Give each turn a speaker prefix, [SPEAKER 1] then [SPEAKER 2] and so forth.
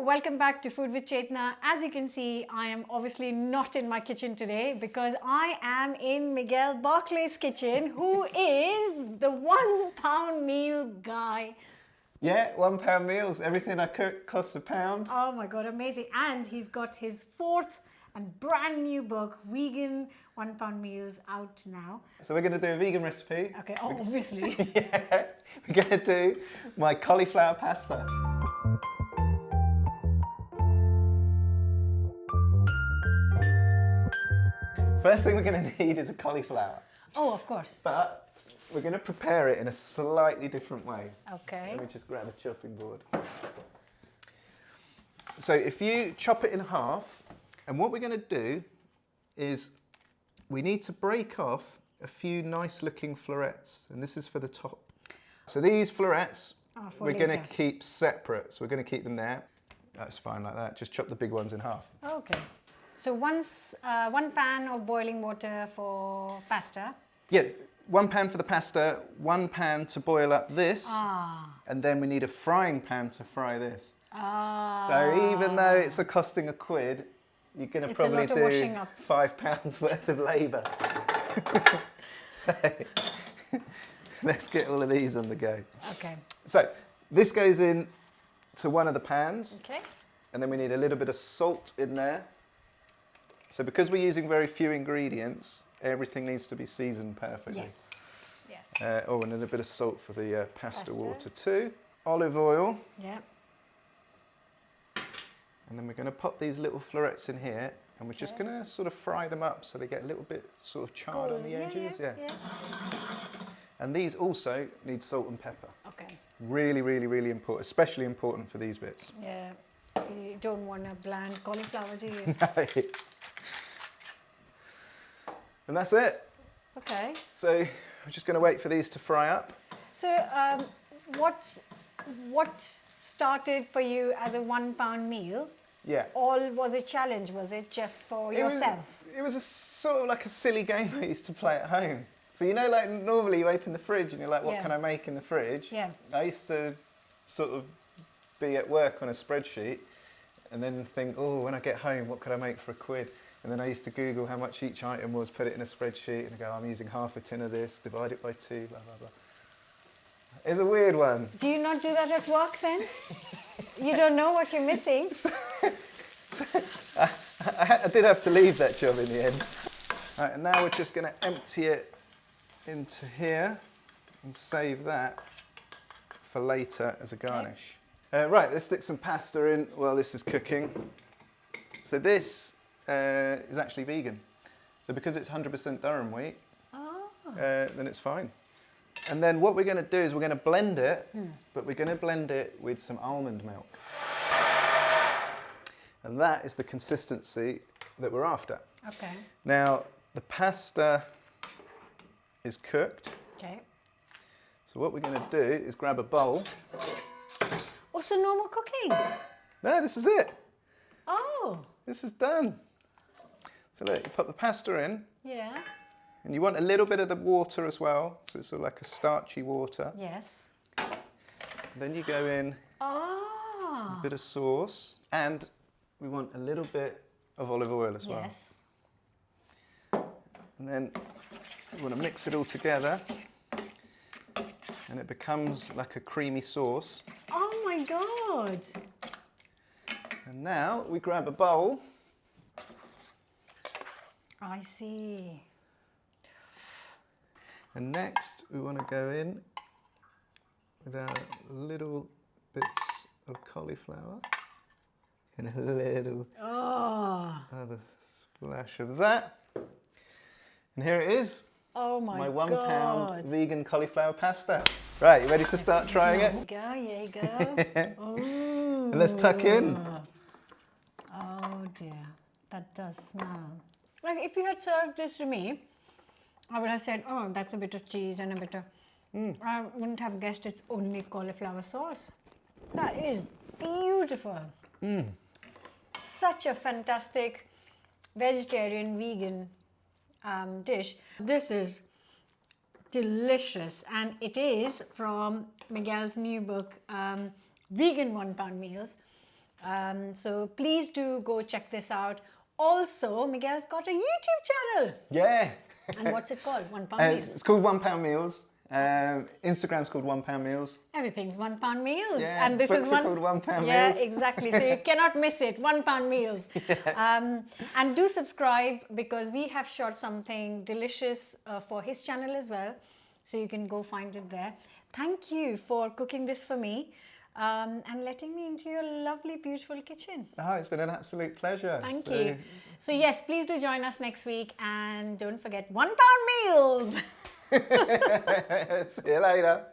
[SPEAKER 1] welcome back to Food with Chetna. As you can see, I am obviously not in my kitchen today because I am in Miguel Barclay's kitchen, who is the £1 meal guy.
[SPEAKER 2] Yeah, £1 meals. Everything I cook costs £1.
[SPEAKER 1] Oh my God, amazing. And he's got his fourth and brand new book, Vegan £1 Meals, out now.
[SPEAKER 2] So we're going to do a vegan recipe.
[SPEAKER 1] Okay, obviously.
[SPEAKER 2] Yeah, we're going to do my cauliflower pasta. First thing we're going to need is a cauliflower.
[SPEAKER 1] Oh, of course.
[SPEAKER 2] But we're going to prepare it in a slightly different way.
[SPEAKER 1] Okay.
[SPEAKER 2] Let me just grab a chopping board. So if you chop it in half, and what we're going to do is we need to break off a few nice looking florets, and this is for the top. So these florets we're going to keep separate, so we're going to keep them there. That's fine like that, just chop the big ones in half.
[SPEAKER 1] Okay. So one pan of boiling water for pasta.
[SPEAKER 2] Yeah, 1 pan for the pasta, 1 pan to boil up this, and then we need a frying pan to fry this. So even though it's costing £1, you're going to probably do £5 worth of labour. So let's get all of these on the go.
[SPEAKER 1] Okay.
[SPEAKER 2] So this goes in to one of the pans.
[SPEAKER 1] Okay.
[SPEAKER 2] And then we need a little bit of salt in there. So because we're using very few ingredients, everything needs to be seasoned perfectly.
[SPEAKER 1] Yes. Yes.
[SPEAKER 2] Oh, and a little bit of salt for the pasta water too. Olive oil.
[SPEAKER 1] Yeah.
[SPEAKER 2] And then we're going to pop these little florets in here, and we're just going to sort of fry them up so they get a little bit sort of charred on the edges. Yeah. And these also need salt and pepper. Okay. Really, really, really important, especially important for these bits.
[SPEAKER 1] Yeah. You don't want a bland cauliflower, do you?
[SPEAKER 2] No. And that's it.
[SPEAKER 1] Okay.
[SPEAKER 2] So we're just going to wait for these to fry up.
[SPEAKER 1] So what started for you as a £1 meal?
[SPEAKER 2] Yeah.
[SPEAKER 1] Or was it a challenge? Was it just for yourself?
[SPEAKER 2] It was a sort of like a silly game I used to play at home. So you know, like normally you open the fridge and you're like, what can I make in the fridge? Yeah. I used to sort of be at work on a spreadsheet and then think, oh, when I get home, what could I make for £1? And then I used to Google how much each item was, put it in a spreadsheet, and I go, I'm using half a tin of this, divide it by 2, blah, blah, blah. It's a weird one.
[SPEAKER 1] Do you not do that at work then? You don't know what you're missing?
[SPEAKER 2] I did have to leave that job in the end. All right, and now we're just going to empty it into here and save that for later as a garnish. Right, let's stick some pasta in while this is cooking. So this is actually vegan. So because it's 100% durum wheat, then it's fine. And then what we're going to do is we're going to blend it, but we're going to blend it with some almond milk. And that is the consistency that we're after. Okay. Now, the pasta is cooked. Okay. So what we're going to do is grab a bowl.
[SPEAKER 1] Oh, so no more cooking?
[SPEAKER 2] No, this is it.
[SPEAKER 1] Oh.
[SPEAKER 2] This is done. So look, you put the pasta in.
[SPEAKER 1] Yeah.
[SPEAKER 2] And you want a little bit of the water as well, so it's sort of like a starchy water.
[SPEAKER 1] Yes.
[SPEAKER 2] Then you go in a bit of sauce, and we want a little bit of olive oil as well. Yes. And then we want to mix it all together, and it becomes like a creamy sauce.
[SPEAKER 1] Oh my God!
[SPEAKER 2] And now we grab a bowl.
[SPEAKER 1] I see.
[SPEAKER 2] And next we want to go in with our little bits of cauliflower and a little other splash of that. And here it is.
[SPEAKER 1] Oh my God.
[SPEAKER 2] My £1 vegan cauliflower pasta. Right, you ready to start trying it?
[SPEAKER 1] There you go, there you go. Ooh.
[SPEAKER 2] And let's tuck in.
[SPEAKER 1] Oh dear, that does smell. Like if you had served this to me, I would have said, oh, that's a bit of cheese and a bit of... I wouldn't have guessed it's only cauliflower sauce. That is beautiful. Such a fantastic vegetarian, vegan dish. This is delicious, and it is from Miguel's new book, Vegan £1 Meals. So please do go check this out. Also, Miguel's got a YouTube channel.
[SPEAKER 2] Yeah.
[SPEAKER 1] And what's it called? £1 Meals.
[SPEAKER 2] It's called £1 Meals. Instagram's called £1 Meals.
[SPEAKER 1] Everything's £1 Meals.
[SPEAKER 2] Yeah,
[SPEAKER 1] and this
[SPEAKER 2] books
[SPEAKER 1] is
[SPEAKER 2] are called £1 Meals.
[SPEAKER 1] Yeah, exactly. So you cannot miss it. £1 Meals.
[SPEAKER 2] Yeah.
[SPEAKER 1] And do subscribe because we have shot something delicious for his channel as well. So you can go find it there. Thank you for cooking this for me and letting me into your lovely, beautiful kitchen.
[SPEAKER 2] Oh, it's been an absolute pleasure.
[SPEAKER 1] Thank you. So yes, please do join us next week and don't forget £1 Meals.
[SPEAKER 2] See you later.